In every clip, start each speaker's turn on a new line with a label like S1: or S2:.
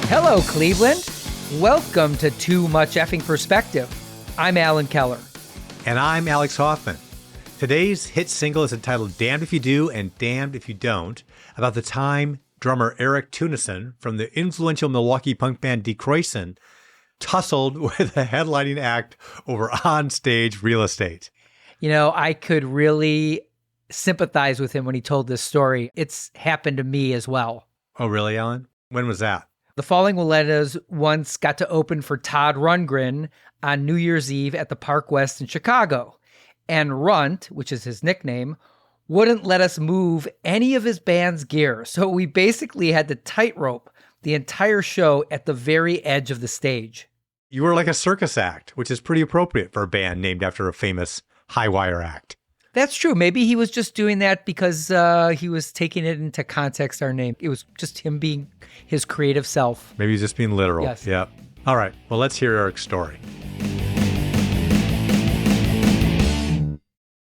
S1: Hello, Cleveland. Welcome to Too Much Effing Perspective. I'm Alan Keller.
S2: And I'm Alex Hoffman. Today's hit single is entitled Damned If You Do and Damned If You Don't, about the time drummer Erik Tunison from the influential Milwaukee punk band Kreuzen tussled with a headlining act over on-stage real estate.
S1: You know, I could really sympathize with him when he told this story. It's happened to me as well.
S2: Oh, really, Alan? When was that?
S1: The Falling Willettas once got to open for Todd Rundgren on New Year's Eve at the Park West in Chicago. And Runt, which is his nickname, wouldn't let us move any of his band's gear. So we basically had to tightrope the entire show at the very edge of the stage.
S2: You were like a circus act, which is pretty appropriate for a band named after a famous high-wire act.
S1: That's true. Maybe he was just doing that because he was taking it into context, our name. It was just him being his creative self.
S2: Maybe he's just being literal.
S1: Yes.
S2: Yep. All right. Well, let's hear Erik's story.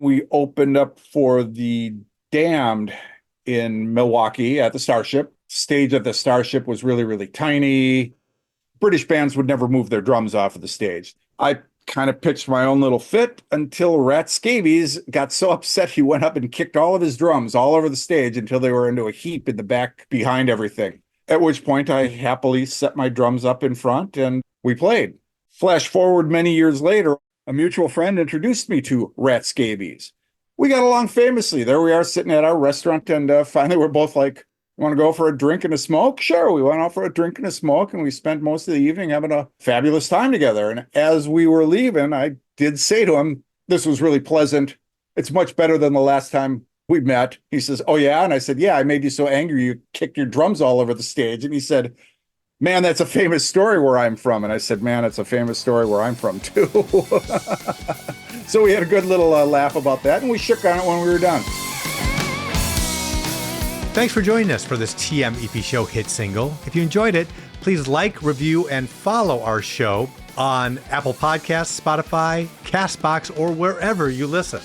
S3: We opened up for the Damned in Milwaukee at the Starship. Stage at the Starship was really, really tiny. British bands would never move their drums off of the stage. I kind of pitched my own little fit until Rat Scabies got so upset he went up and kicked all of his drums all over the stage until they were into a heap in the back behind everything. At which point I happily set my drums up in front and we played. Flash forward many years later, a mutual friend introduced me to Rat Scabies. We got along famously. There we are sitting at our restaurant and finally we're both like, want to go for a drink and a smoke? Sure. We went out for a drink and a smoke and we spent most of the evening having a fabulous time together. And as we were leaving, I did say to him, this was really pleasant. It's much better than the last time we met. He says, oh yeah? And I said, yeah, I made you so angry you kicked your drums all over the stage. And he said, man, that's a famous story where I'm from. And I said, man, it's a famous story where I'm from too. So we had a good little laugh about that and we shook on it when we were done.
S2: Thanks for joining us for this TMEP Show hit single. If you enjoyed it, please like, review, and follow our show on Apple Podcasts, Spotify, CastBox, or wherever you listen.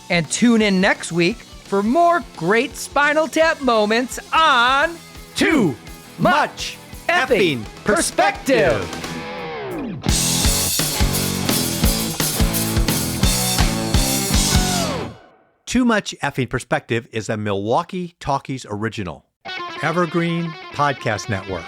S1: And tune in next week for more great Spinal Tap moments on Too Much Effing Perspective.
S2: Too Much Effing Perspective is a Milwaukee Talkies original. Evergreen Podcast Network.